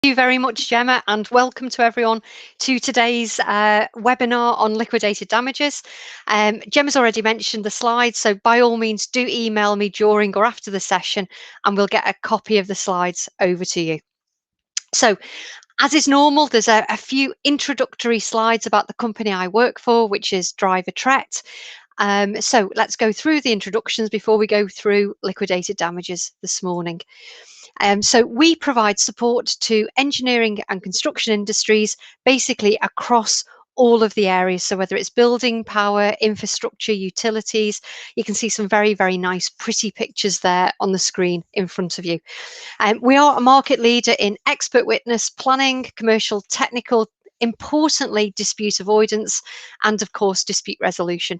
Thank you very much, Gemma, and welcome to everyone to today's webinar on liquidated damages. Gemma's already mentioned the slides, so by all means do email me during or after the session and we'll get a copy of the slides over to you. So, as is normal, there's a few introductory slides about the company I work for, which is Driver Tret. So let's go through the introductions before we go through liquidated damages this morning. So we provide support to engineering and construction industries, basically across all of the areas. So whether it's building, power, infrastructure, utilities, you can see some very, very nice, pretty pictures there on the screen in front of you. We are a market leader in expert witness planning, commercial, technical, importantly, dispute avoidance, and of course, dispute resolution.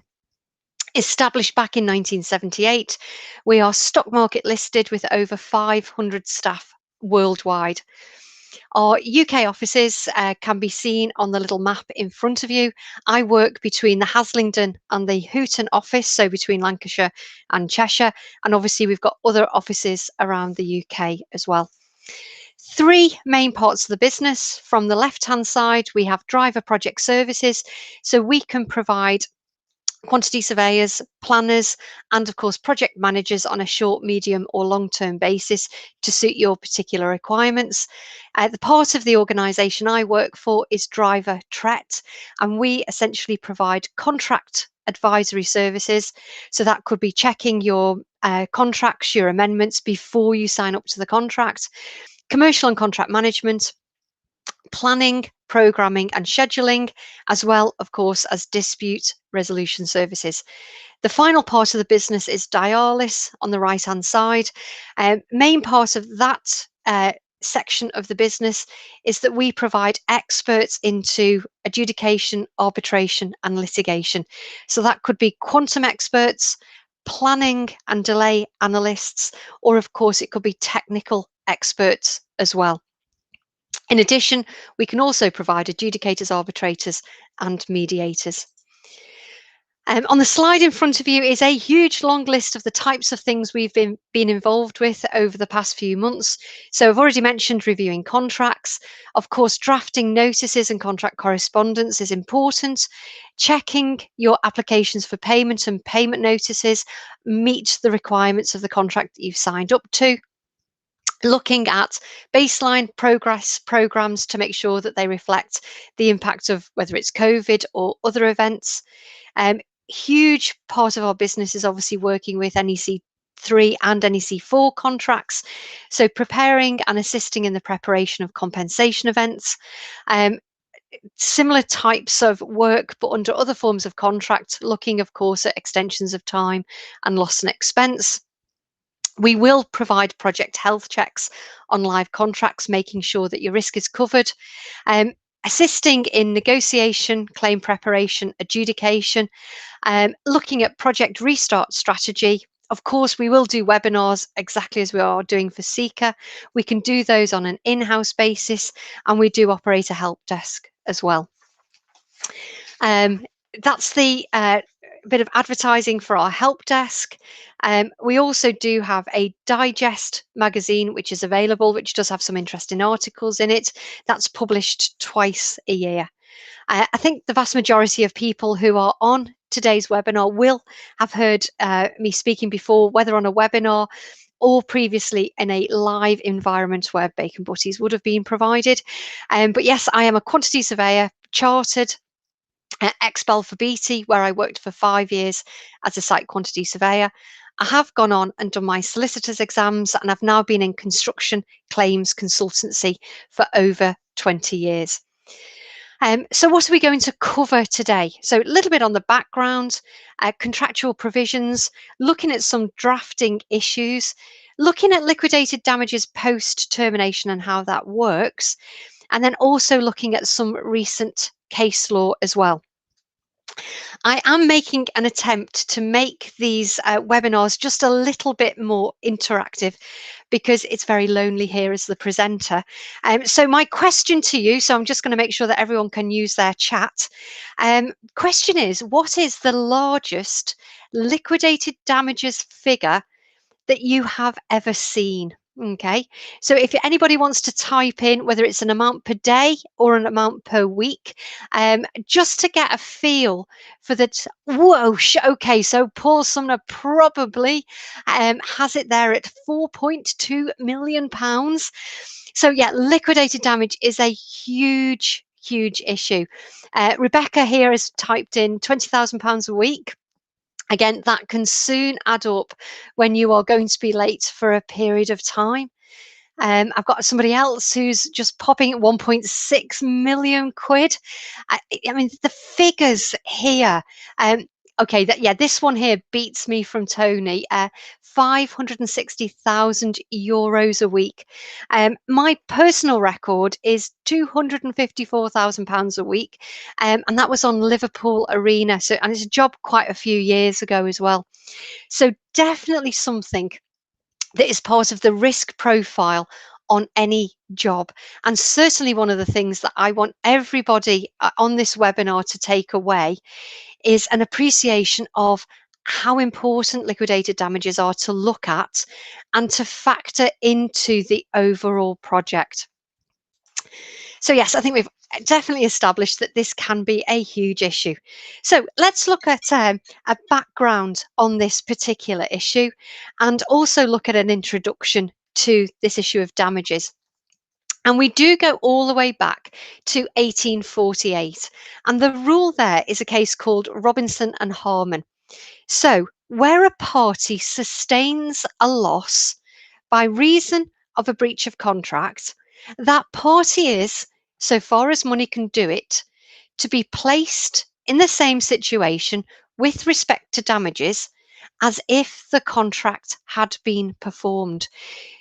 Established back in 1978, we are stock market listed with over 500 staff worldwide. Our UK offices can be seen on the little map in front of you. I work between the Haslingden and the Hooton office, so between Lancashire and Cheshire, and obviously we've got other offices around the UK as well. Three main parts of the business. From the left-hand side, we have driver project services, so we can provide quantity surveyors, planners, and of course project managers on a short, medium or long-term basis to suit your particular requirements. The part of the organisation I work for is Driver Tret, and we essentially provide contract advisory services. So that could be checking your contracts, your amendments before you sign up to the contract, commercial and contract management, planning, programming and scheduling, as well, of course, as dispute resolution services. The final part of the business is Dialis on the right-hand side. Main part of that section of the business is that we provide experts into adjudication, arbitration and litigation. So that could be quantum experts, planning and delay analysts, or of course it could be technical experts as well. In addition, we can also provide adjudicators, arbitrators, and mediators. On the slide in front of you is a huge long list of the types of things we've been involved with over the past few months. So I've already mentioned reviewing contracts. Of course, drafting notices and contract correspondence is important. Checking your applications for payment and payment notices meet the requirements of the contract that you've signed up to. Looking at baseline progress programs to make sure that they reflect the impact of whether it's COVID or other events. Huge part of our business is obviously working with NEC 3 and NEC 4 contracts. So preparing and assisting in the preparation of compensation events. Similar types of work, but under other forms of contract, looking, of course, at extensions of time and loss and expense. We will provide project health checks on live contracts, making sure that your risk is covered. Assisting in negotiation, claim preparation, adjudication, looking at project restart strategy. Of course, we will do webinars exactly as we are doing for Seeker. We can do those on an in-house basis, and we do operate a help desk as well. That's the bit of advertising for our help desk. We also do have a digest magazine which is available, which does have some interesting articles in it. That's published twice a year. I think the vast majority of people who are on today's webinar will have heard me speaking before, whether on a webinar or previously in a live environment where bacon butties would have been provided. But yes, I am a quantity surveyor, chartered, ex-Balfour Beatty, where I worked for 5 years as a site quantity surveyor. I have gone on and done my solicitor's exams, and I've now been in construction claims consultancy for over 20 years. So what are we going to cover today? So a little bit on the background, contractual provisions, looking at some drafting issues, looking at liquidated damages post-termination and how that works, and then also looking at some recent case law as well. I am making an attempt to make these webinars just a little bit more interactive because it's very lonely here as the presenter. So my question to you, so I'm just going to make sure that everyone can use their chat. Question is, what is the largest liquidated damages figure that you have ever seen? Okay, so if anybody wants to type in whether it's an amount per day or an amount per week, just to get a feel for that. Whoa, okay, so Paul Sumner probably has it there at £4.2 million. So yeah, liquidated damage is a huge, huge issue. Rebecca here has typed in £20,000 a week. Again, that can soon add up when you are going to be late for a period of time. I've got somebody else who's just popping at 1.6 million quid. I mean, the figures here. Okay, yeah, this one here beats me from Tony. 560,000 euros a week. My personal record is £254,000 a week, and that was on Liverpool Arena. So, and it's a job quite a few years ago as well. So, definitely something that is part of the risk profile on any job. And certainly one of the things that I want everybody on this webinar to take away is an appreciation of how important liquidated damages are to look at and to factor into the overall project. So yes, I think we've definitely established that this can be a huge issue. So let's look at a background on this particular issue and also look at an introduction to this issue of damages. And we do go all the way back to 1848. And the rule there is a case called Robinson and Harmon. So where a party sustains a loss by reason of a breach of contract, that party is, so far as money can do it, to be placed in the same situation with respect to damages as if the contract had been performed.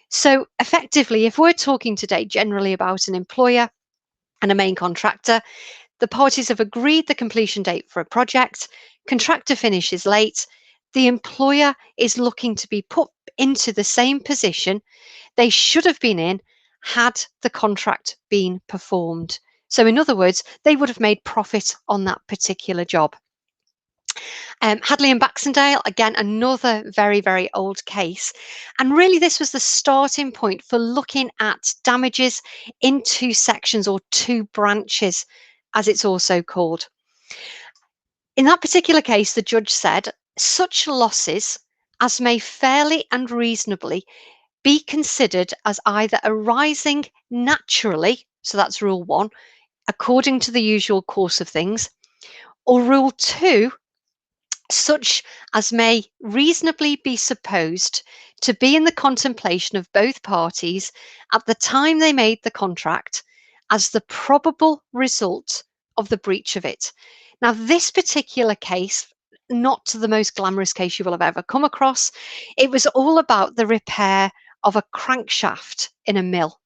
So, effectively, if we're talking today generally about an employer and a main contractor, the parties have agreed the completion date for a project, contractor finishes late, the employer is looking to be put into the same position they should have been in had the contract been performed. So, in other words, they would have made profit on that particular job. Hadley and Baxendale, again, another very, very old case. And really, this was the starting point for looking at damages in two sections or two branches, as it's also called. In that particular case, the judge said, such losses as may fairly and reasonably be considered as either arising naturally, so that's rule one, according to the usual course of things, or rule two, such as may reasonably be supposed to be in the contemplation of both parties at the time they made the contract as the probable result of the breach of it. Now, this particular case, not the most glamorous case you will have ever come across, it was all about the repair of a crankshaft in a mill.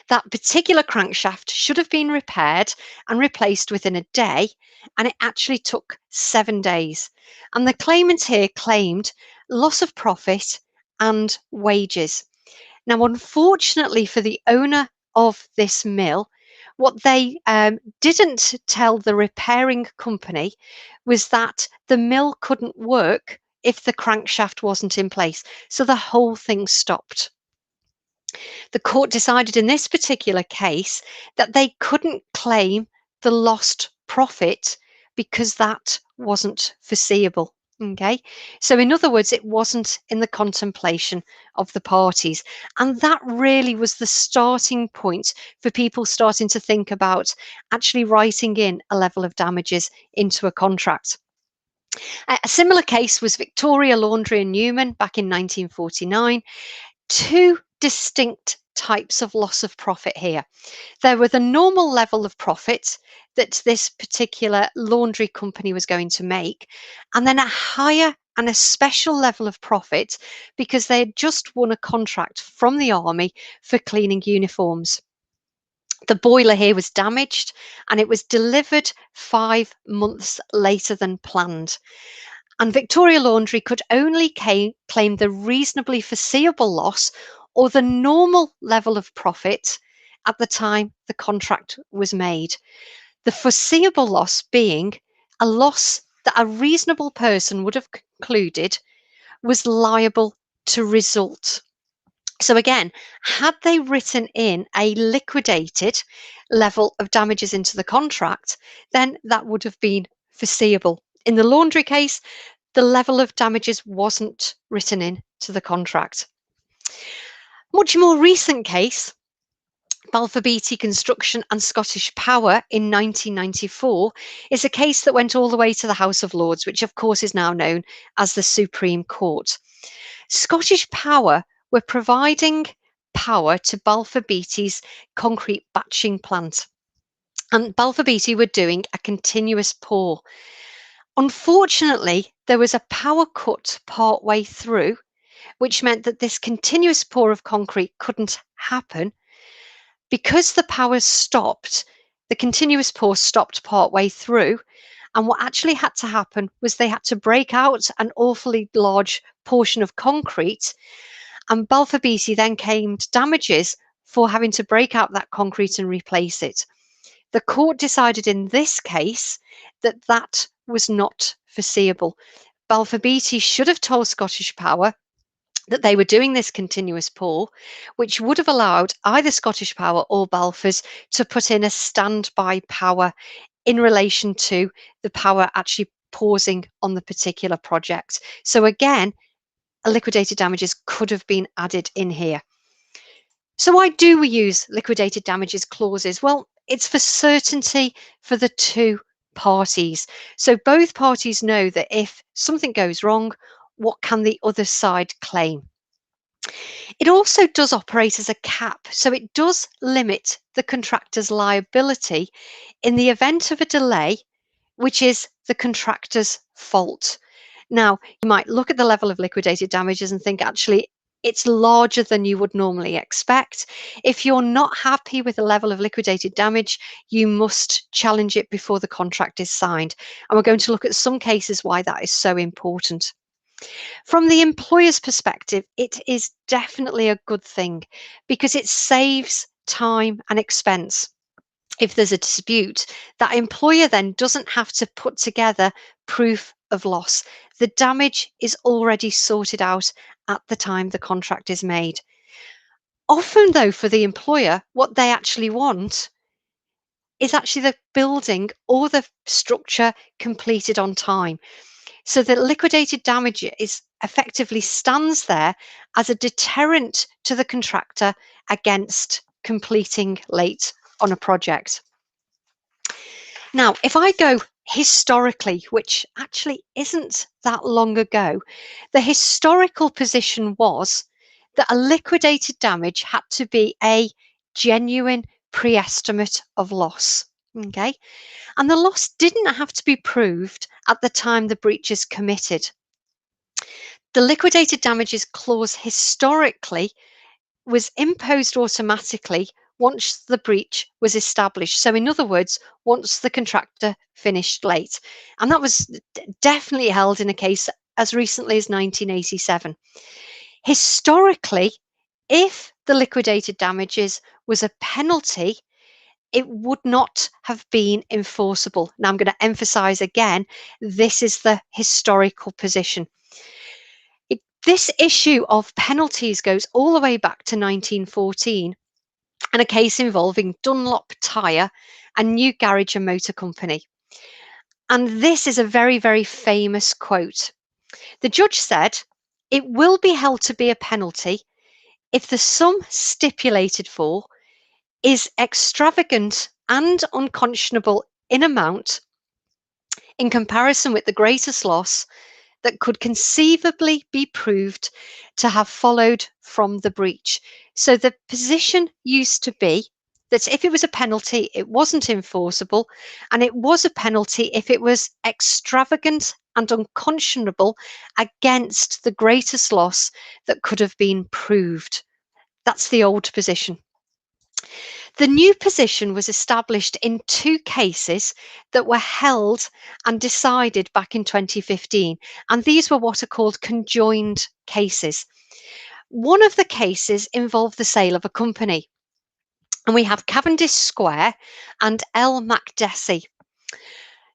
That particular crankshaft should have been repaired and replaced within a day, and it actually took 7 days. And the claimant here claimed loss of profit and wages. Now, unfortunately for the owner of this mill, what they didn't tell the repairing company was that the mill couldn't work if the crankshaft wasn't in place. So the whole thing stopped. The court decided in this particular case that they couldn't claim the lost profit because that wasn't foreseeable. Okay, so in other words, it wasn't in the contemplation of the parties. And that really was the starting point for people starting to think about actually writing in a level of damages into a contract. A similar case was Victoria Laundry and Newman back in 1949. Two distinct types of loss of profit here. There were the normal level of profit that this particular laundry company was going to make, and then a higher and a special level of profit because they had just won a contract from the army for cleaning uniforms. The boiler here was damaged and it was delivered 5 months later than planned. And Victoria Laundry could only claim the reasonably foreseeable loss or the normal level of profit at the time the contract was made. The foreseeable loss being a loss that a reasonable person would have concluded was liable to result. So again, had they written in a liquidated level of damages into the contract, then that would have been foreseeable. In the laundry case, the level of damages wasn't written in to the contract. Much more recent case, Balfour Beatty Construction and Scottish Power in 1994, is a case that went all the way to the House of Lords, which of course is now known as the Supreme Court. Scottish Power were providing power to Balfour Beatty's concrete batching plant, and Balfour Beatty were doing a continuous pour. Unfortunately, there was a power cut part way through, which meant that this continuous pour of concrete couldn't happen. Because the power stopped, the continuous pour stopped part way through, and what actually had to happen was they had to break out an awfully large portion of concrete, and Balfour Beatty then claimed damages for having to break out that concrete and replace it. The court decided in this case that that was not foreseeable. Balfour Beatty should have told Scottish Power that they were doing this continuous pour, which would have allowed either Scottish Power or Balfour's to put in a standby power in relation to the power actually pausing on the particular project. So again, a liquidated damages could have been added in here. So why do we use liquidated damages clauses? Well, it's for certainty for the two parties. So both parties know that if something goes wrong, what can the other side claim? It also does operate as a cap, so it does limit the contractor's liability in the event of a delay, which is the contractor's fault. Now, you might look at the level of liquidated damages and think actually it's larger than you would normally expect. If you're not happy with the level of liquidated damage, you must challenge it before the contract is signed. And we're going to look at some cases why that is so important. From the employer's perspective, it is definitely a good thing because it saves time and expense. If there's a dispute, that employer then doesn't have to put together proof of loss. The damage is already sorted out at the time the contract is made. Often, though, for the employer, what they actually want is actually the building or the structure completed on time. So the liquidated damages effectively stands there as a deterrent to the contractor against completing late on a project. Now, if I go historically, which actually isn't that long ago, the historical position was that a liquidated damage had to be a genuine pre-estimate of loss. Okay, and the loss didn't have to be proved at the time the breach is committed. The liquidated damages clause historically was imposed automatically once the breach was established. So, in other words, once the contractor finished late. And that was definitely held in a case as recently as 1987. Historically, if the liquidated damages was a penalty, it would not have been enforceable. Now, I'm going to emphasize again, this is the historical position. This issue of penalties goes all the way back to 1914 and a case involving Dunlop Tyre and New Garage and Motor Company. And this is a very, very famous quote. The judge said, "It will be held to be a penalty if the sum stipulated for is extravagant and unconscionable in amount in comparison with the greatest loss that could conceivably be proved to have followed from the breach." So the position used to be that if it was a penalty, it wasn't enforceable, and it was a penalty if it was extravagant and unconscionable against the greatest loss that could have been proved. That's the old position. The new position was established in two cases that were held and decided back in 2015, and these were what are called conjoined cases. One of the cases involved the sale of a company, and we have Cavendish Square and L. Macdessie.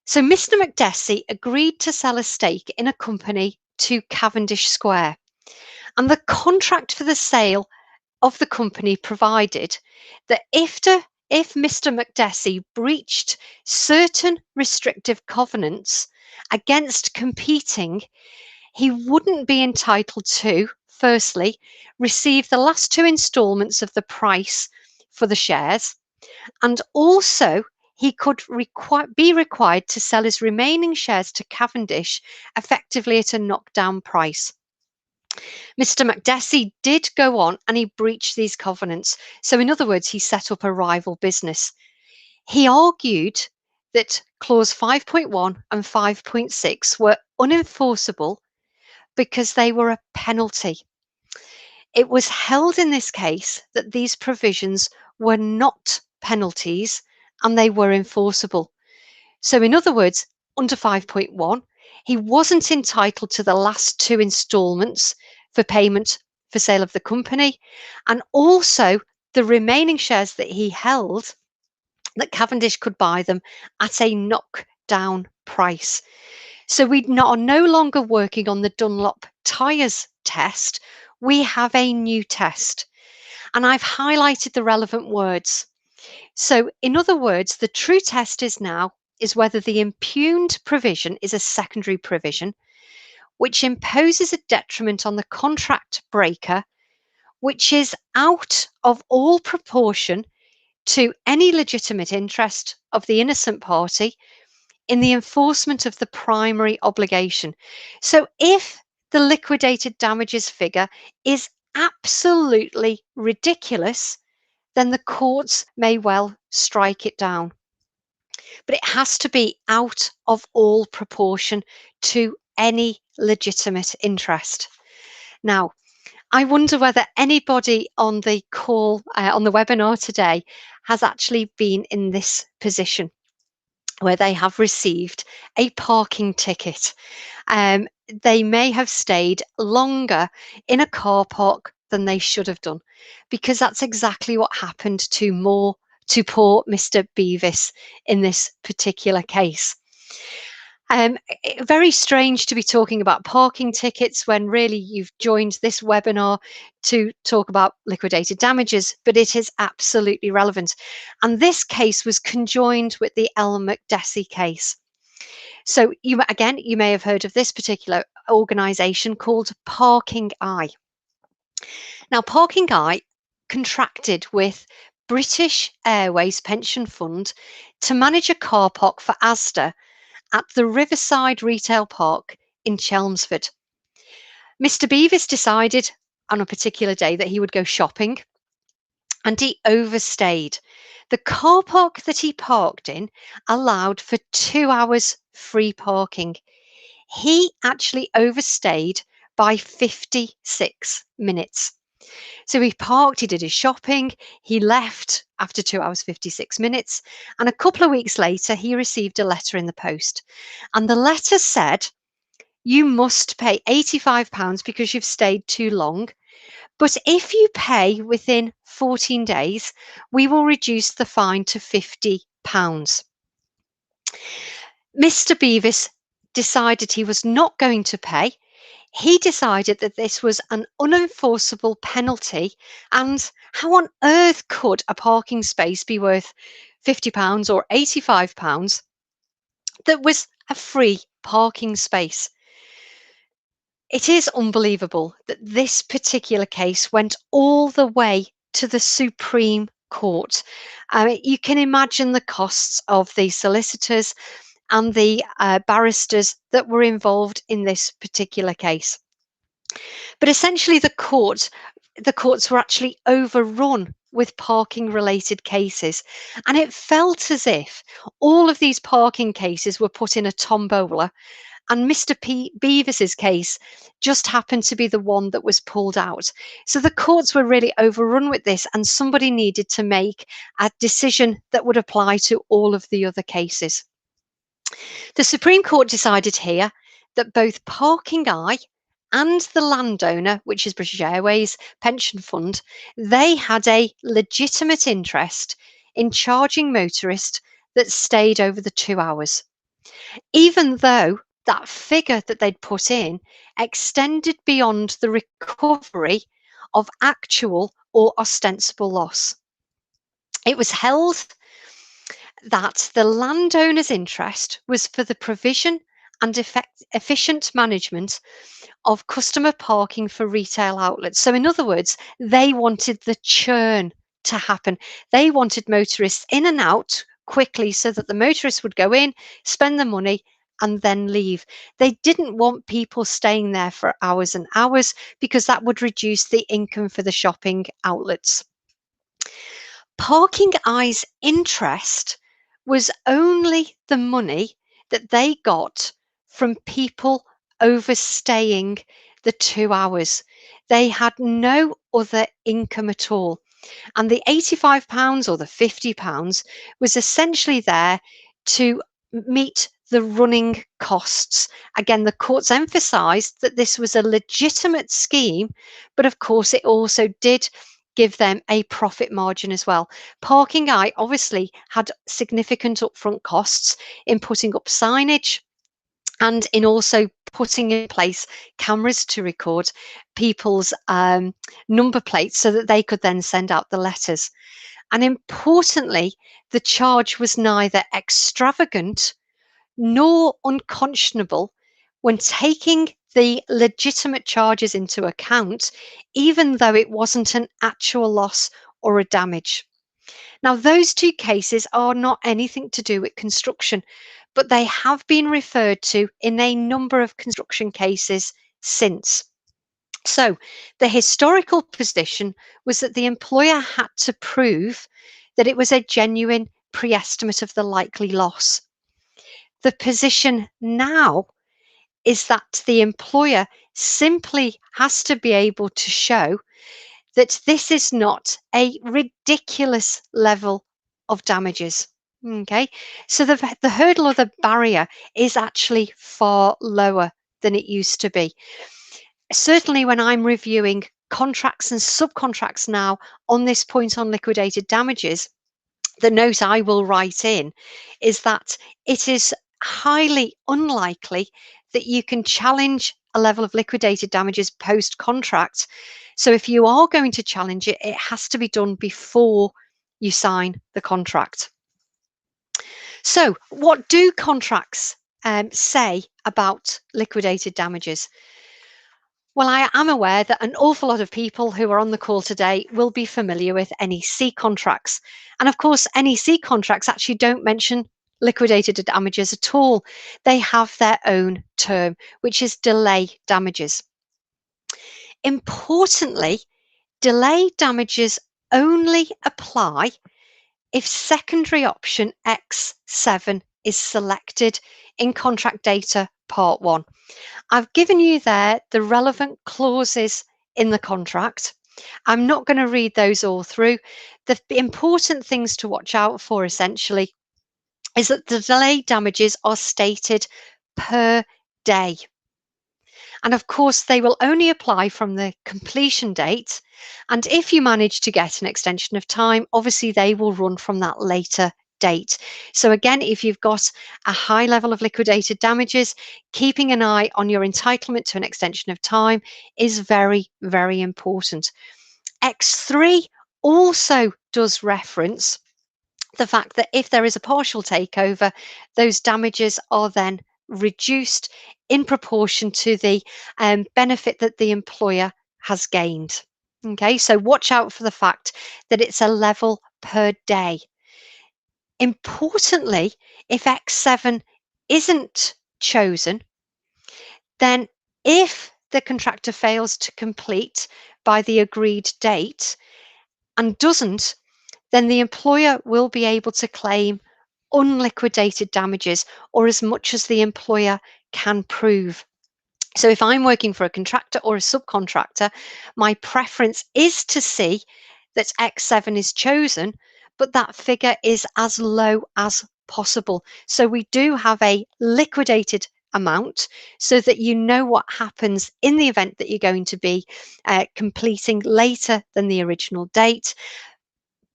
So Mr. Macdessie agreed to sell a stake in a company to Cavendish Square, and the contract for the sale of the company provided that if Mr. McDessie breached certain restrictive covenants against competing, he wouldn't be entitled to, firstly, receive the last two instalments of the price for the shares, and also he could be required to sell his remaining shares to Cavendish effectively at a knockdown price. Mr. McDessie did go on and he breached these covenants. So, in other words, he set up a rival business. He argued that clause 5.1 and 5.6 were unenforceable because they were a penalty. It was held in this case that these provisions were not penalties and they were enforceable. So, in other words, under 5.1, he wasn't entitled to the last two instalments for payment for sale of the company, and also the remaining shares that he held, that Cavendish could buy them at a knockdown price. So we are no longer working on the Dunlop tyres test. We have a new test. And I've highlighted the relevant words. So, in other words, the true test is whether the impugned provision is a secondary provision, which imposes a detriment on the contract breaker, which is out of all proportion to any legitimate interest of the innocent party in the enforcement of the primary obligation. So, if the liquidated damages figure is absolutely ridiculous, then the courts may well strike it down. But it has to be out of all proportion to any legitimate interest. Now, I wonder whether anybody on the call, on the webinar today, has actually been in this position where they have received a parking ticket. They may have stayed longer in a car park than they should have done, because that's exactly what happened to poor Mr. Beavis in this particular case. Very strange to be talking about parking tickets when really you've joined this webinar to talk about liquidated damages, but it is absolutely relevant. And this case was conjoined with the L. McDessie case. So you may have heard of this particular organisation called Parking Eye. Now, Parking Eye contracted with British Airways Pension Fund to manage a car park for Asda at the Riverside Retail Park in Chelmsford. Mr. Beavis decided on a particular day that he would go shopping, and he overstayed. The car park that he parked in allowed for 2 hours free parking. He actually overstayed by 56 minutes. So he parked, he did his shopping, he left after 2 hours, 56 minutes. And a couple of weeks later, he received a letter in the post. And the letter said, you must pay £85 because you've stayed too long. But if you pay within 14 days, we will reduce the fine to £50. Mr. Beavis decided he was not going to pay. He decided that this was an unenforceable penalty, and how on earth could a parking space be worth £50 or £85 that was a free parking space? It is unbelievable that this particular case went all the way to the Supreme Court. You can imagine the costs of the solicitors and the barristers that were involved in this particular case. But essentially, the courts were actually overrun with parking related cases. And it felt as if all of these parking cases were put in a tombola. And Mr. Beavis's case just happened to be the one that was pulled out. So the courts were really overrun with this, and somebody needed to make a decision that would apply to all of the other cases. The Supreme Court decided here that both Parking Eye and the landowner, which is British Airways Pension Fund, they had a legitimate interest in charging motorists that stayed over the 2 hours, even though that figure that they'd put in extended beyond the recovery of actual or ostensible loss. It was held that the landowner's interest was for the provision and efficient management of customer parking for retail outlets. So, in other words, they wanted the churn to happen. They wanted motorists in and out quickly so that the motorists would go in, spend the money, and then leave. They didn't want people staying there for hours and hours because that would reduce the income for the shopping outlets. Parking Eye's interest was only the money that they got from people overstaying the 2 hours. They had no other income at all. And the £85 or the £50 was essentially there to meet the running costs. Again, the courts emphasised that this was a legitimate scheme, but of course, it also did give them a profit margin as well. Parking Eye obviously had significant upfront costs in putting up signage and in also putting in place cameras to record people's number plates so that they could then send out the letters. And importantly, the charge was neither extravagant nor unconscionable when taking the legitimate charges into account, even though it wasn't an actual loss or a damage. Now, those two cases are not anything to do with construction, but they have been referred to in a number of construction cases since. So, the historical position was that the employer had to prove that it was a genuine pre estimate of the likely loss. The position now is that the employer simply has to be able to show that this is not a ridiculous level of damages. Okay, so the hurdle or the barrier is actually far lower than it used to be. Certainly, when I'm reviewing contracts and subcontracts now on this point on liquidated damages, the note I will write in is that it is highly unlikely that you can challenge a level of liquidated damages post contract. So if you are going to challenge it, it has to be done before you sign the contract. So, what do contracts say about liquidated damages? Well, I am aware that an awful lot of people who are on the call today will be familiar with NEC contracts. And of course, NEC contracts actually don't mention liquidated damages at all. They have their own term, which is delay damages. Importantly, delay damages only apply if secondary option X7 is selected in contract data part 1. I've given you there the relevant clauses in the contract. I'm not going to read those all through. The important things to watch out for essentially is that the delay damages are stated per day. And of course, they will only apply from the completion date. And if you manage to get an extension of time, obviously they will run from that later date. So again, if you've got a high level of liquidated damages, keeping an eye on your entitlement to an extension of time is very, very important. X3 also does reference the fact that if there is a partial takeover, those damages are then reduced in proportion to the benefit that the employer has gained. Okay, so watch out for the fact that it's a level per day. Importantly, if X7 isn't chosen, then if the contractor fails to complete by the agreed date and doesn't, then the employer will be able to claim unliquidated damages or as much as the employer can prove. So if I'm working for a contractor or a subcontractor, my preference is to see that X7 is chosen, but that figure is as low as possible. So we do have a liquidated amount so that you know what happens in the event that you're going to be completing later than the original date.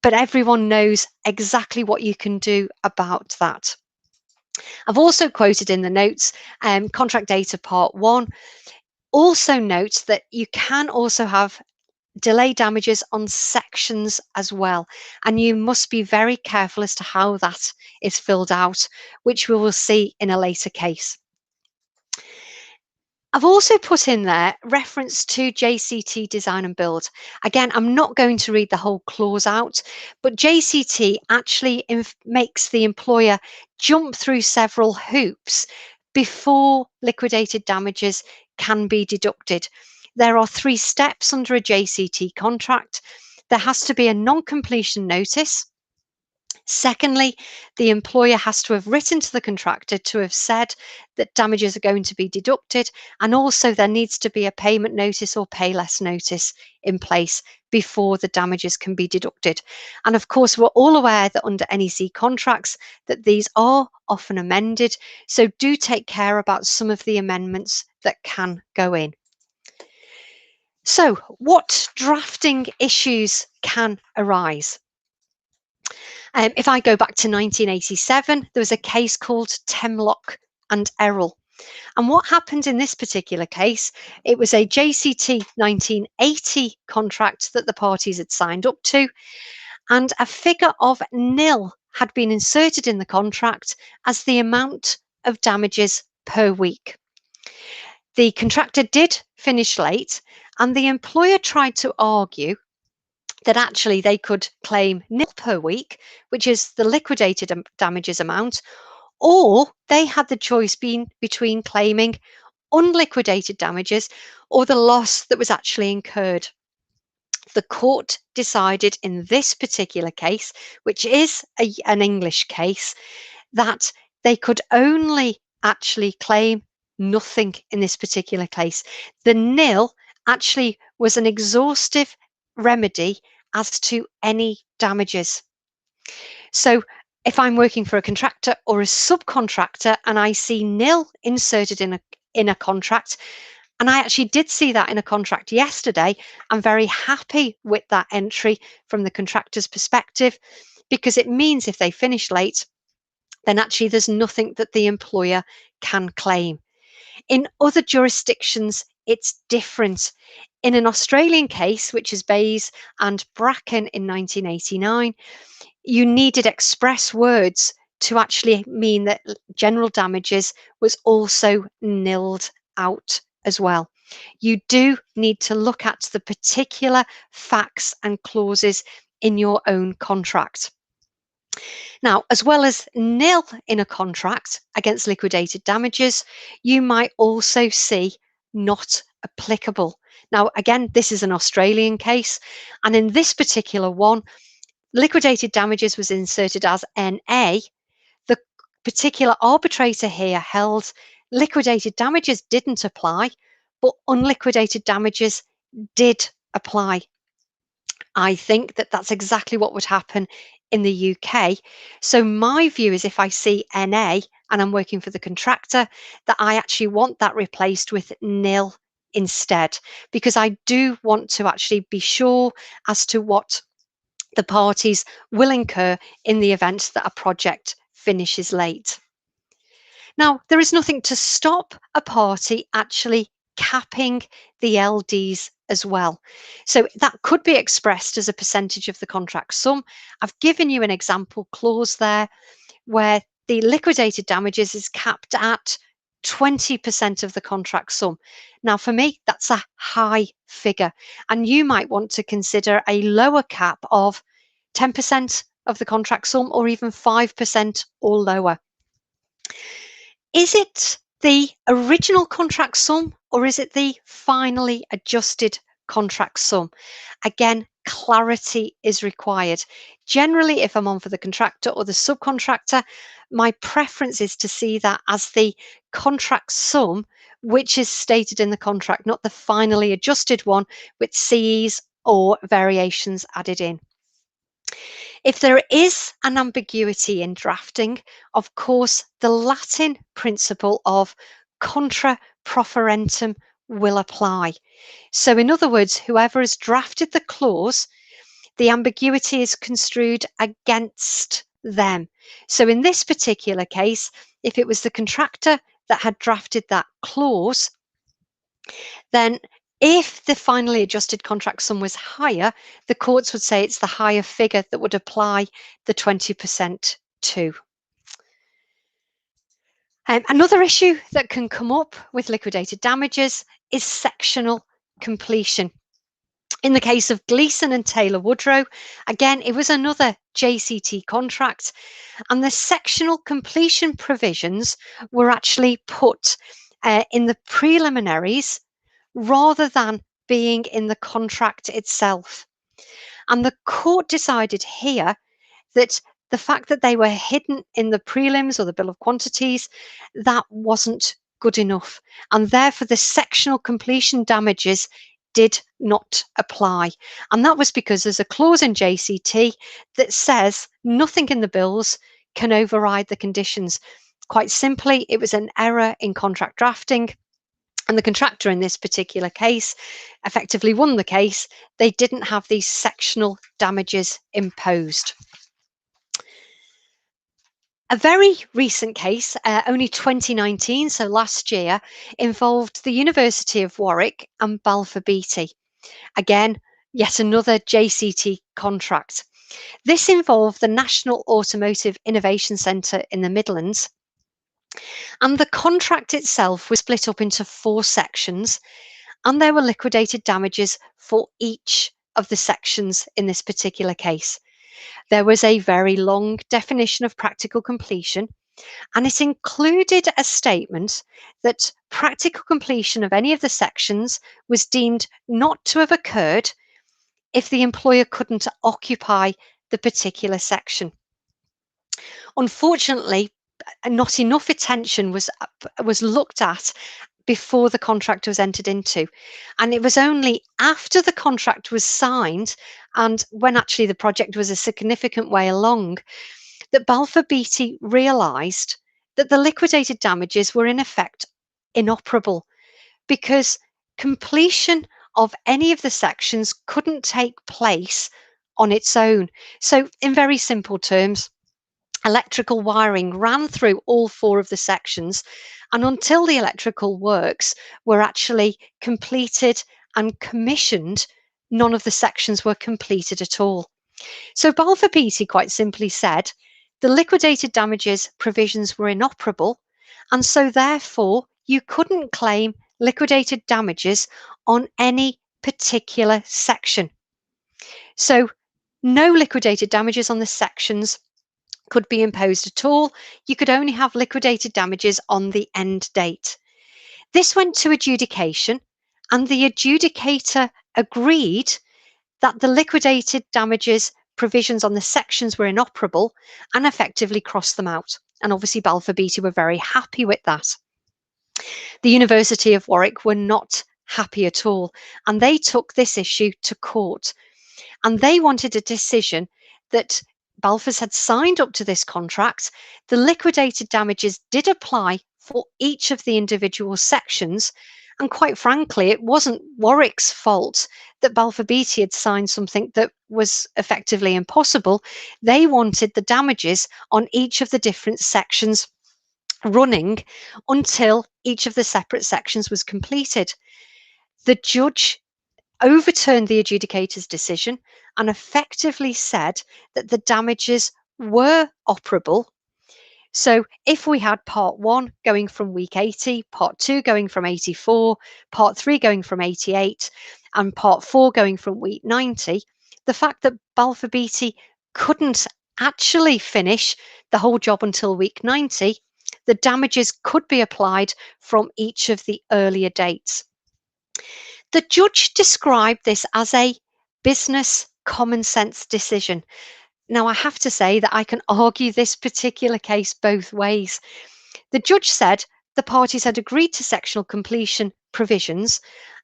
But everyone knows exactly what you can do about that. I've also quoted in the notes contract data part 1. Also note that you can also have delay damages on sections as well. And you must be very careful as to how that is filled out, which we will see in a later case. I've also put in there reference to JCT design and build. Again, I'm not going to read the whole clause out, but JCT actually makes the employer jump through several hoops before liquidated damages can be deducted. There are 3 steps under a JCT contract. There has to be a non-completion notice. Secondly, the employer has to have written to the contractor to have said that damages are going to be deducted, and also there needs to be a payment notice or pay less notice in place before the damages can be deducted. And of course, we're all aware that under NEC contracts that these are often amended, so do take care about some of the amendments that can go in. So, what drafting issues can arise? If I go back to 1987, there was a case called Temlock and Errol. And what happened in this particular case, it was a JCT 1980 contract that the parties had signed up to, and a figure of nil had been inserted in the contract as the amount of damages per week. The contractor did finish late, and the employer tried to argue that actually they could claim nil per week, which is the liquidated damages amount, or they had the choice between claiming unliquidated damages or the loss that was actually incurred. The court decided in this particular case, which is an English case, that they could only actually claim nothing in this particular case. The nil actually was an exhaustive remedy as to any damages. So if I'm working for a contractor or a subcontractor and I see nil inserted in a contract, and I actually did see that in a contract yesterday, I'm very happy with that entry from the contractor's perspective, because it means if they finish late, then actually there's nothing that the employer can claim. In other jurisdictions, it's different. In an Australian case, which is Bays and Bracken in 1989, you needed express words to actually mean that general damages was also nilled out as well. You do need to look at the particular facts and clauses in your own contract. Now, as well as nil in a contract against liquidated damages, you might also see not applicable. Now, again, this is an Australian case, and in this particular one, liquidated damages was inserted as NA. The particular arbitrator here held liquidated damages didn't apply, but unliquidated damages did apply. I think that that's exactly what would happen in the UK. So my view is if I see NA and I'm working for the contractor, that I actually want that replaced with nil instead, because I do want to actually be sure as to what the parties will incur in the event that a project finishes late. Now, there is nothing to stop a party actually capping the LDs as well. So that could be expressed as a percentage of the contract sum. I've given you an example clause there where the liquidated damages is capped at 20% of the contract sum. Now, for me, that's a high figure, and you might want to consider a lower cap of 10% of the contract sum or even 5% or lower. Is it the original contract sum or is it the finally adjusted contract sum? Again, clarity is required. Generally, if I'm on for the contractor or the subcontractor, my preference is to see that as the contract sum, which is stated in the contract, not the finally adjusted one with CEs or variations added in. If there is an ambiguity in drafting, of course, the Latin principle of contra proferentum will apply. So, in other words, whoever has drafted the clause, the ambiguity is construed against them. So, in this particular case, if it was the contractor that had drafted that clause, then If the finally adjusted contract sum was higher, the courts would say it's the higher figure that would apply the 20% to. Another issue that can come up with liquidated damages is sectional completion. In the case of Gleeson and Taylor Woodrow, again, it was another JCT contract, and the sectional completion provisions were actually put in the preliminaries rather than being in the contract itself. And the court decided here that the fact that they were hidden in the prelims or the bill of quantities, that wasn't good enough. And therefore, the sectional completion damages did not apply. And that was because there's a clause in JCT that says nothing in the bills can override the conditions. Quite simply, it was an error in contract drafting. And the contractor in this particular case effectively won the case. They didn't have these sectional damages imposed. A very recent case, only 2019, so last year, involved the University of Warwick and Balfour Beatty. Again, yet another JCT contract. This involved the National Automotive Innovation Centre in the Midlands. And the contract itself was split up into 4 sections, and there were liquidated damages for each of the sections in this particular case. There was a very long definition of practical completion, and it included a statement that practical completion of any of the sections was deemed not to have occurred if the employer couldn't occupy the particular section. Unfortunately, not enough attention was looked at before the contract was entered into. And it was only after the contract was signed and when actually the project was a significant way along that Balfour Beatty realised that the liquidated damages were in effect inoperable because completion of any of the sections couldn't take place on its own. So, in very simple terms, electrical wiring ran through all 4 of the sections, and until the electrical works were actually completed and commissioned, none of the sections were completed at all. So Balfour Beatty quite simply said the liquidated damages provisions were inoperable, and so therefore you couldn't claim liquidated damages on any particular section. So no liquidated damages on the sections could be imposed at all. You could only have liquidated damages on the end date. This went to adjudication, and the adjudicator agreed that the liquidated damages provisions on the sections were inoperable and effectively crossed them out. And obviously, Balfour Beatty were very happy with that. The University of Warwick were not happy at all, and they took this issue to court. And they wanted a decision that Balfour's had signed up to this contract. The liquidated damages did apply for each of the individual sections. And quite frankly, it wasn't Warwick's fault that Balfour Beatty had signed something that was effectively impossible. They wanted the damages on each of the different sections running until each of the separate sections was completed. The judge overturned the adjudicator's decision and effectively said that the damages were operable. So if we had part 1 going from week 80, part 2 going from 84, part 3 going from 88, and part 4 going from week 90, the fact that Balfour Beatty couldn't actually finish the whole job until week 90, the damages could be applied from each of the earlier dates. The judge described this as a business common sense decision. Now, I have to say that I can argue this particular case both ways. The judge said the parties had agreed to sectional completion provisions,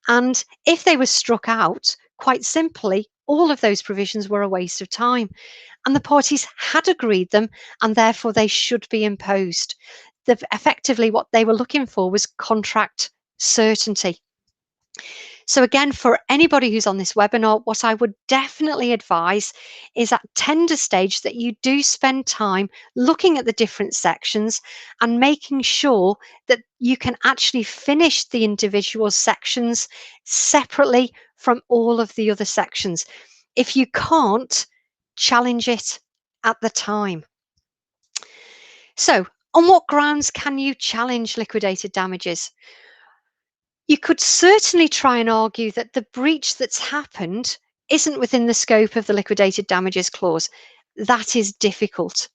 and if they were struck out, quite simply, all of those provisions were a waste of time. And the parties had agreed them, and therefore they should be imposed. Effectively, what they were looking for was contract certainty. So, again, for anybody who's on this webinar, what I would definitely advise is at tender stage that you do spend time looking at the different sections and making sure that you can actually finish the individual sections separately from all of the other sections. If you can't, challenge it at the time. So, on what grounds can you challenge liquidated damages? You could certainly try and argue that the breach that's happened isn't within the scope of the liquidated damages clause. That is difficult.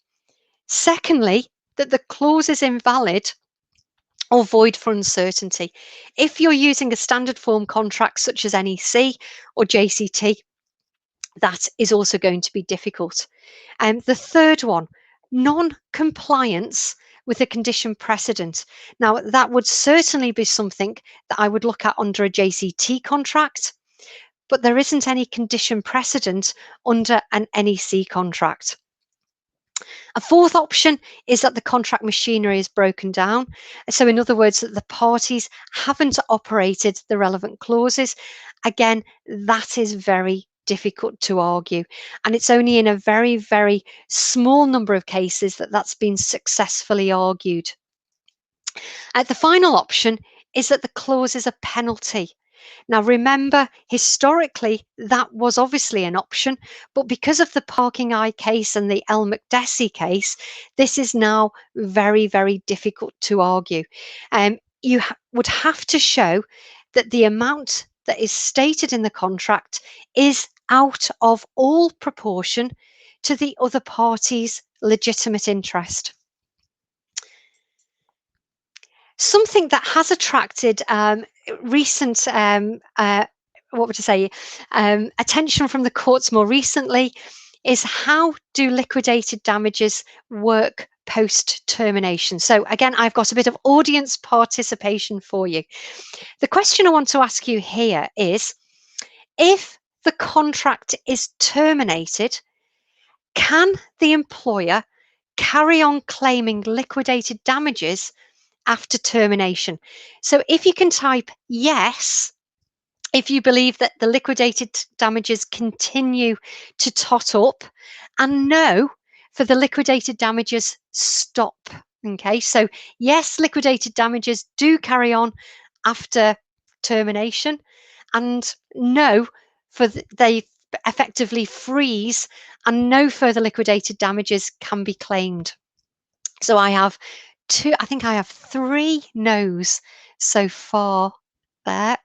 Secondly, that the clause is invalid or void for uncertainty. If you're using a standard form contract such as NEC or JCT, that is also going to be difficult. The third one, non-compliance with a condition precedent. Now, that would certainly be something that I would look at under a JCT contract, but there isn't any condition precedent under an NEC contract. A fourth option is that the contract machinery is broken down. So, in other words, that the parties haven't operated the relevant clauses. Again, that is very difficult to argue. And it's only in a very, very small number of cases that that's been successfully argued. The final option is that the clause is a penalty. Now, remember, historically, that was obviously an option, but because of the Parking Eye case and the El McDessie case, this is now very, very difficult to argue. You would have to show that the amount that is stated in the contract is out of all proportion to the other party's legitimate interest. Something that has attracted recent what would I say attention from the courts more recently is how do liquidated damages work post termination. So again, I've got a bit of audience participation for you. The question I want to ask you here is, if the contract is terminated, can the employer carry on claiming liquidated damages after termination? So if you can type yes, if you believe that the liquidated damages continue to tot up, and no for the liquidated damages stop. Okay, so yes, liquidated damages do carry on after termination, and no for they effectively freeze and no further liquidated damages can be claimed. So I have I think I have 3 no's so far there.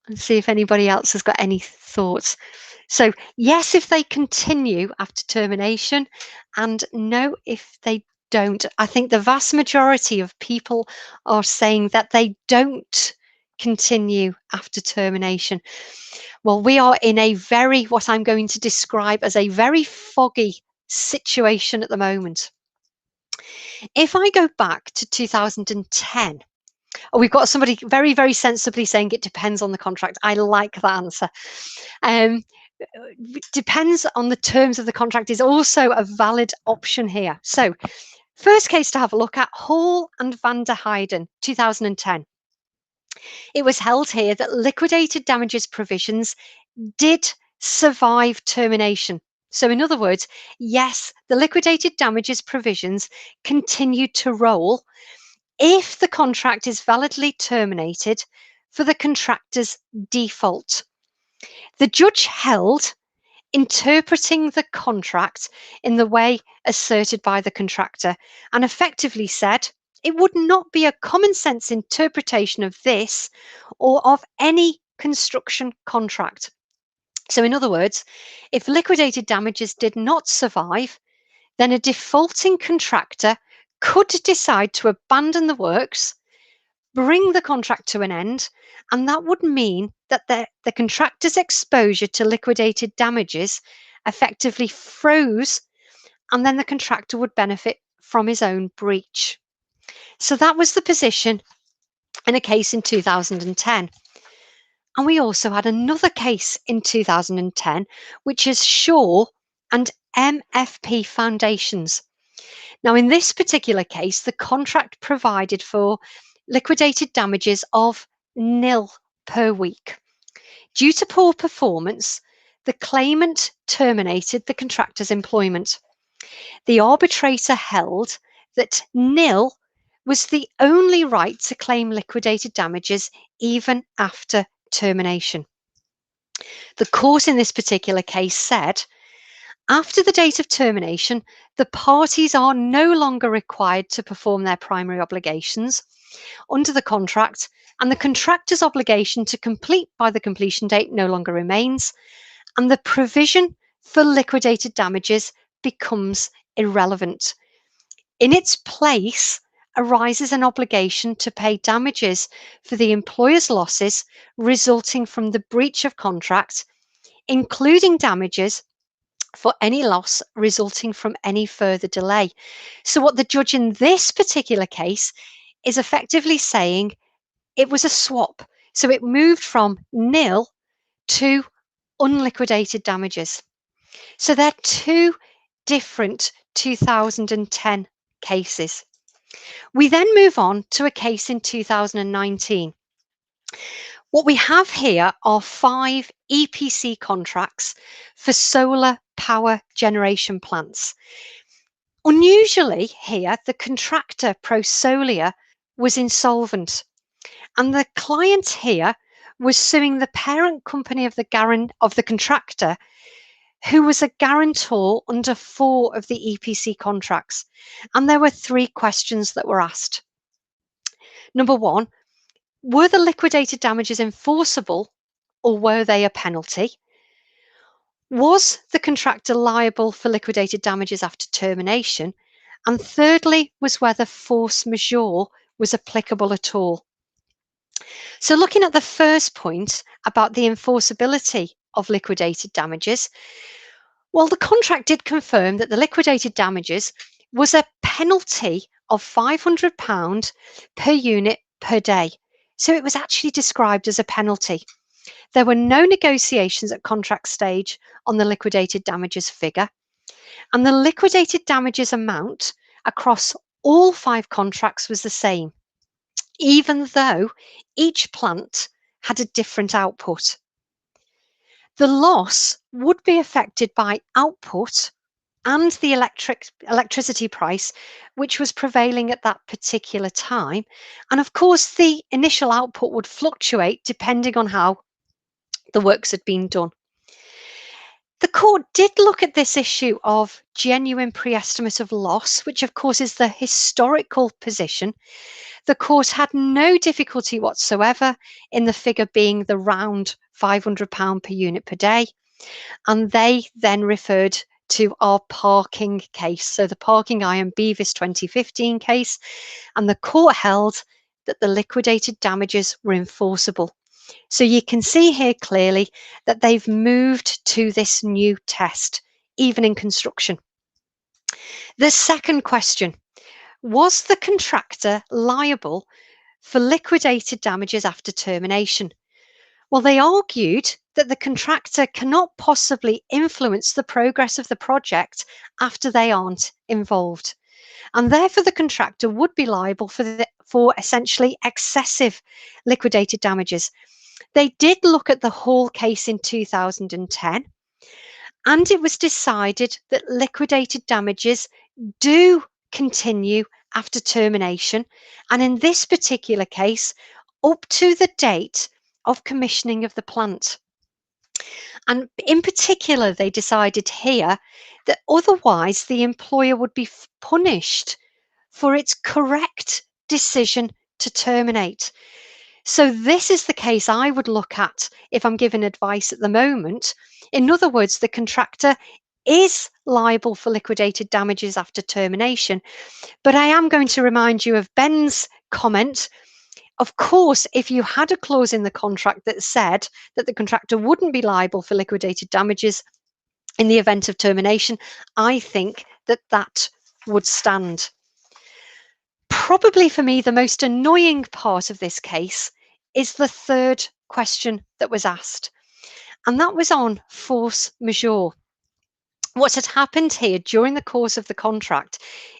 And see if anybody else has got any thoughts. So yes, if they continue after termination, and no, if they don't. I think the vast majority of people are saying that they don't continue after termination. Well, we are in a very, what I'm going to describe as a very foggy situation at the moment. If I go back to 2010, we've got somebody very, very sensibly saying it depends on the contract. I like that answer. Depends on the terms of the contract is also a valid option here. So, first case to have a look at, Hall and van der Heijden, 2010. It was held here that liquidated damages provisions did survive termination. So, in other words, yes, the liquidated damages provisions continued to roll if the contract is validly terminated for the contractor's default. The judge held, interpreting the contract in the way asserted by the contractor, and effectively said it would not be a common sense interpretation of this or of any construction contract. So, in other words, if liquidated damages did not survive, then a defaulting contractor could decide to abandon the works, bring the contract to an end, and that would mean that the contractor's exposure to liquidated damages effectively froze, and then the contractor would benefit from his own breach. So that was the position in a case in 2010. And we also had another case in 2010, which is Shaw and MFP Foundations. Now, in this particular case, the contract provided for liquidated damages of nil. per week. Due to poor performance, the claimant terminated the contractor's employment. The arbitrator held that nil was the only right to claim liquidated damages even after termination. The court in this particular case said, after the date of termination, the parties are no longer required to perform their primary obligations under the contract, and the contractor's obligation to complete by the completion date no longer remains, and the provision for liquidated damages becomes irrelevant. In its place arises an obligation to pay damages for the employer's losses resulting from the breach of contract, including damages for any loss resulting from any further delay. So, what the judge in this particular case is effectively saying, it was a swap. So, it moved from nil to unliquidated damages. So, they're two different 2010 cases. We then move on to a case in 2019. What we have here are 5 EPC contracts for solar power generation plants. Unusually here, the contractor Prosolia was insolvent, and the client here was suing the parent company of the contractor, who was a guarantor under 4 of the EPC contracts. And there were 3 questions that were asked. Number 1, were the liquidated damages enforceable, or were they a penalty? Was the contractor liable for liquidated damages after termination? And thirdly, was whether force majeure was applicable at all. So looking at the first point about the enforceability of liquidated damages, well, the contract did confirm that the liquidated damages was a penalty of £500 per unit per day. So it was actually described as a penalty. There were no negotiations at contract stage on the liquidated damages figure, and the liquidated damages amount across all 5 contracts was the same, even though each plant had a different output. The loss would be affected by output and the electricity price, which was prevailing at that particular time. And of course, the initial output would fluctuate depending on how the works had been done. The court did look at this issue of genuine pre-estimate of loss, which of course is the historical position. The court had no difficulty whatsoever in the figure being the round £500 per unit per day. And they then referred to our parking case. So the parking Iron Beavis 2015 case, and the court held that the liquidated damages were enforceable. So you can see here clearly that they've moved to this new test, even in construction. The second question, was the contractor liable for liquidated damages after termination? Well, they argued that the contractor cannot possibly influence the progress of the project after they aren't involved. And therefore, the contractor would be liable for essentially excessive liquidated damages. They did look at the whole case in 2010, and it was decided that liquidated damages do continue after termination, and in this particular case, up to the date of commissioning of the plant. And in particular, they decided here that otherwise the employer would be punished for its correct decision to terminate. So this is the case I would look at if I'm giving advice at the moment. In other words, the contractor is liable for liquidated damages after termination. But I am going to remind you of Ben's comment. Of course, if you had a clause in the contract that said that the contractor wouldn't be liable for liquidated damages in the event of termination, I think that that would stand. Probably for me, the most annoying part of this case is the third question that was asked, and that was on force majeure. What had happened here during the course of the contract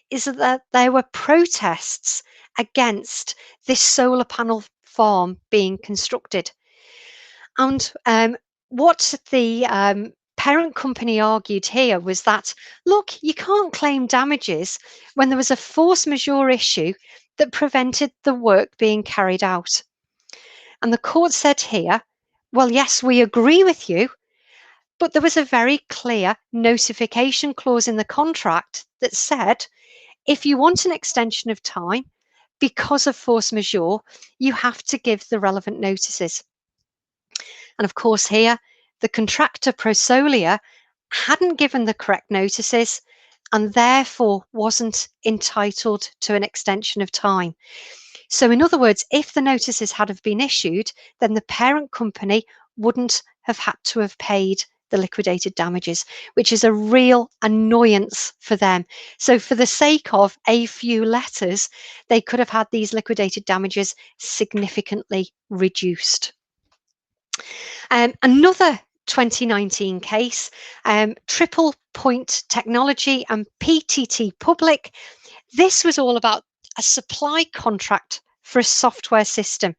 is that there were protests against this solar panel farm being constructed. And what the parent company argued here was that, look, you can't claim damages when there was a force majeure issue that prevented the work being carried out. And the court said here, well, yes, we agree with you, but there was a very clear notification clause in the contract that said, if you want an extension of time because of force majeure, you have to give the relevant notices. And of course, here, the contractor Prosolia hadn't given the correct notices and therefore wasn't entitled to an extension of time. So, in other words, if the notices had have been issued, then the parent company wouldn't have had to have paid the liquidated damages, which is a real annoyance for them. So, for the sake of a few letters, they could have had these liquidated damages significantly reduced. Another 2019 case, Triple Point Technology and PTT Public. This was all about a supply contract for a software system.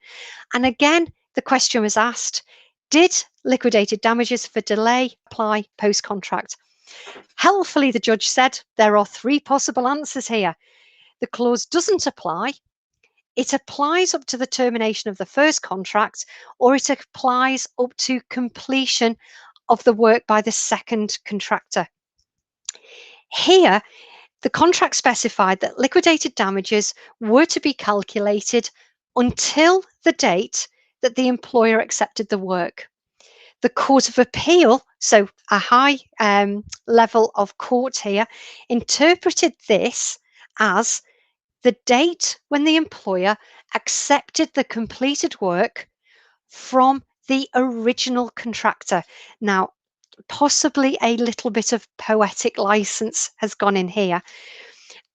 And again, the question was asked, did liquidated damages for delay apply post-contract? Helpfully, the judge said there are three possible answers here. The clause doesn't apply, it applies up to the termination of the first contract, or it applies up to completion of the work by the second contractor. Here, the contract specified that liquidated damages were to be calculated until the date that the employer accepted the work. The Court of Appeal, so a high level of court here, interpreted this as the date when the employer accepted the completed work from the original contractor. Now, possibly a little bit of poetic license has gone in here.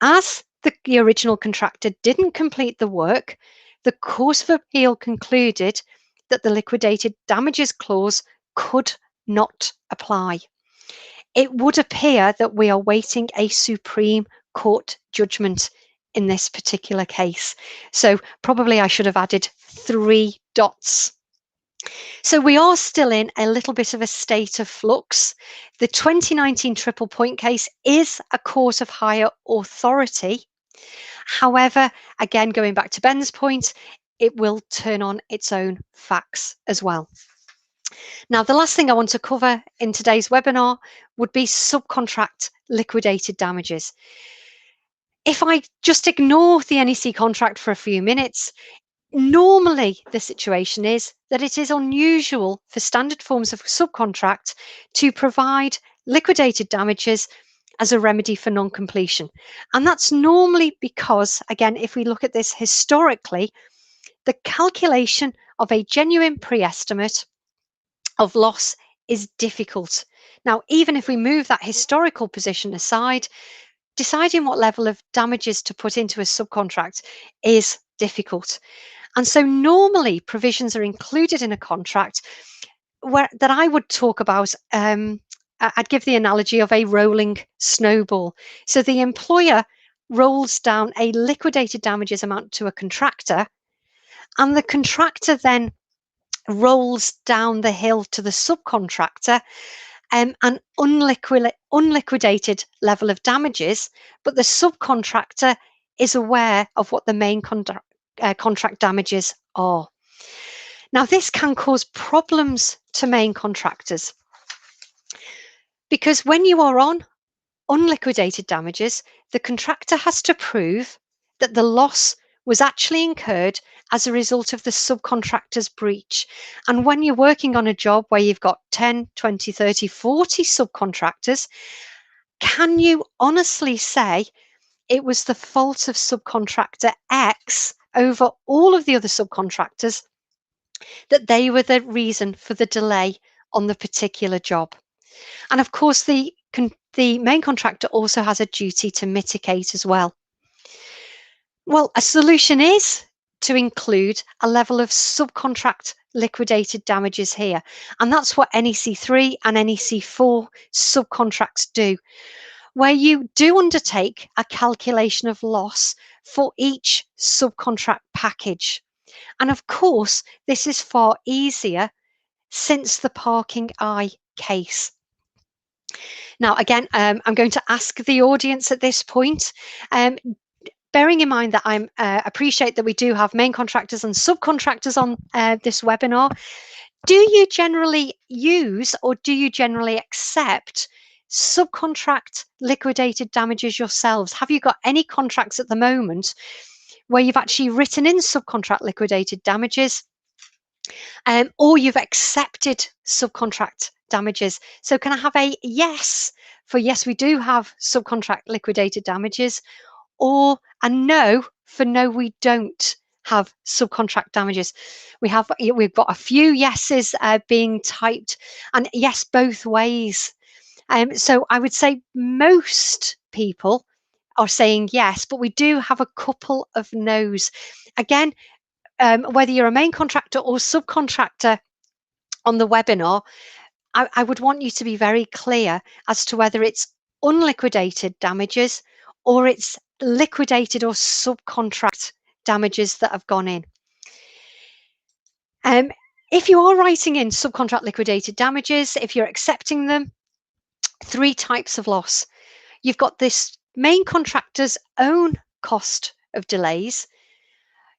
As the original contractor didn't complete the work, the Court of Appeal concluded that the liquidated damages clause could not apply. It would appear that we are waiting a Supreme Court judgment in this particular case. So probably I should have added 3 dots. So we are still in a little bit of a state of flux. The 2019 Triple Point case is a court of higher authority. However, again, going back to Ben's point, it will turn on its own facts as well. Now, the last thing I want to cover in today's webinar would be subcontract liquidated damages. If I just ignore the NEC contract for a few minutes, normally the situation is that it is unusual for standard forms of subcontract to provide liquidated damages as a remedy for non-completion. And that's normally because, again, if we look at this historically, the calculation of a genuine pre-estimate of loss is difficult. Now, even if we move that historical position aside, deciding what level of damages to put into a subcontract is difficult. And so normally provisions are included in a contract that I would talk about. I'd give the analogy of a rolling snowball. So the employer rolls down a liquidated damages amount to a contractor, and the contractor then rolls down the hill to the subcontractor an unliquidated level of damages, but the subcontractor is aware of what the main contract damages are. Now, this can cause problems to main contractors because when you are on unliquidated damages, the contractor has to prove that the loss was actually incurred as a result of the subcontractor's breach. And when you're working on a job where you've got 10, 20, 30, 40 subcontractors, can you honestly say it was the fault of subcontractor X over all of the other subcontractors that they were the reason for the delay on the particular job? And of course, the main contractor also has a duty to mitigate as well. Well, a solution is to include a level of subcontract liquidated damages here. And that's what NEC3 and NEC4 subcontracts do, where you do undertake a calculation of loss for each subcontract package. And of course, this is far easier since the parking eye case. Now, again, I'm going to ask the audience at this point, bearing in mind that I appreciate that we do have main contractors and subcontractors on this webinar, do you generally use or do you generally accept subcontract liquidated damages yourselves? Have you got any contracts at the moment where you've actually written in subcontract liquidated damages, or you've accepted subcontract damages? So can I have a yes for yes, we do have subcontract liquidated damages, or a no for no, we don't have subcontract damages? We've got a few yeses being typed, and yes, both ways. So I would say most people are saying yes, but we do have a couple of no's. Again, whether you're a main contractor or subcontractor on the webinar, I would want you to be very clear as to whether it's unliquidated damages or it's liquidated or subcontract damages that have gone in. If you are writing in subcontract liquidated damages, if you're accepting them, 3 types of loss. You've got this main contractor's own cost of delays.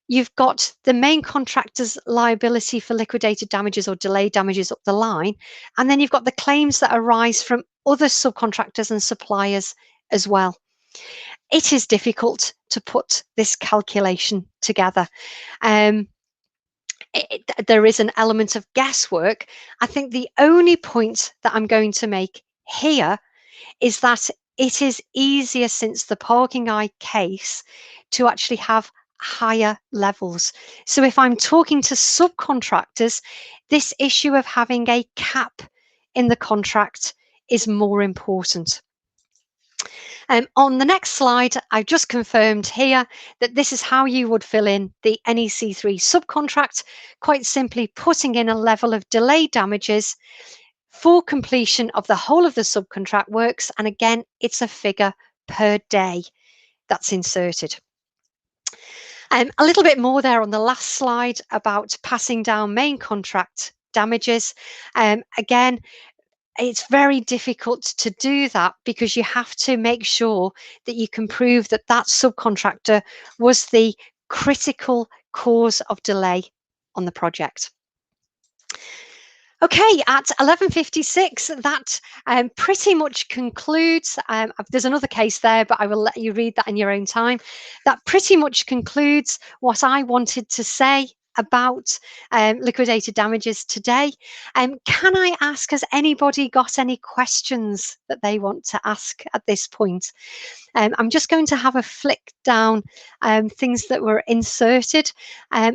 You've got the main contractor's liability for liquidated damages or delay damages up the line. And then you've got the claims that arise from other subcontractors and suppliers as well. It is difficult to put this calculation together. There is an element of guesswork. I think the only point that I'm going to make here is that it is easier since the parking eye case to actually have higher levels. So if I'm talking to subcontractors, this issue of having a cap in the contract is more important. On the next slide, I've just confirmed here that this is how you would fill in the NEC3 subcontract, quite simply putting in a level of delay damages for completion of the whole of the subcontract works. And again, it's a figure per day that's inserted. A little bit more there on the last slide about passing down main contract damages. Again, it's very difficult to do that because you have to make sure that you can prove that that subcontractor was the critical cause of delay on the project. Okay, at 11:56, that pretty much concludes. There's another case there, but I will let you read that in your own time. That pretty much concludes what I wanted to say about liquidated damages today. Can I ask, has anybody got any questions that they want to ask at this point? I'm just going to have a flick down things that were inserted. I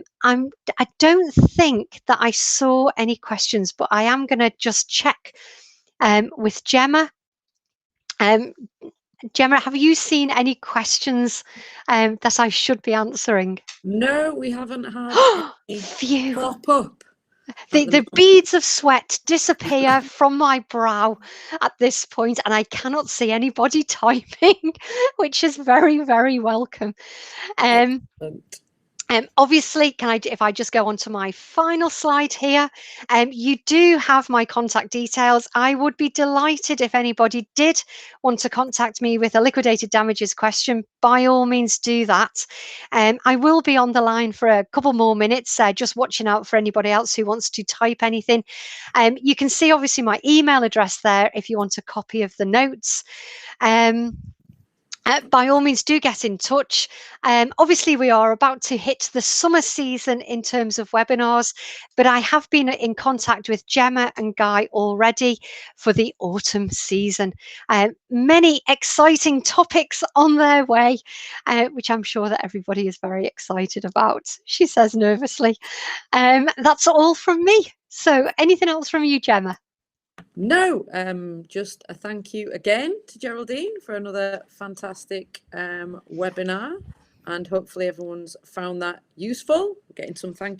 don't think that I saw any questions, but I am going to just check with Gemma. Gemma, have you seen any questions that I should be answering? No, we haven't had any pop up. The beads of sweat disappear from my brow at this point, and I cannot see anybody typing, which is very, very welcome. Obviously, if I just go on to my final slide here, you do have my contact details. I would be delighted if anybody did want to contact me with a liquidated damages question. By all means, do that. I will be on the line for a couple more minutes, just watching out for anybody else who wants to type anything. You can see, obviously, my email address there if you want a copy of the notes. By all means, do get in touch. Obviously, we are about to hit the summer season in terms of webinars, but I have been in contact with Gemma and Guy already for the autumn season. Many exciting topics on their way, which I'm sure that everybody is very excited about, she says nervously. That's all from me. So anything else from you, Gemma? No, just a thank you again to Geraldine for another fantastic webinar, and hopefully everyone's found that useful, getting some thank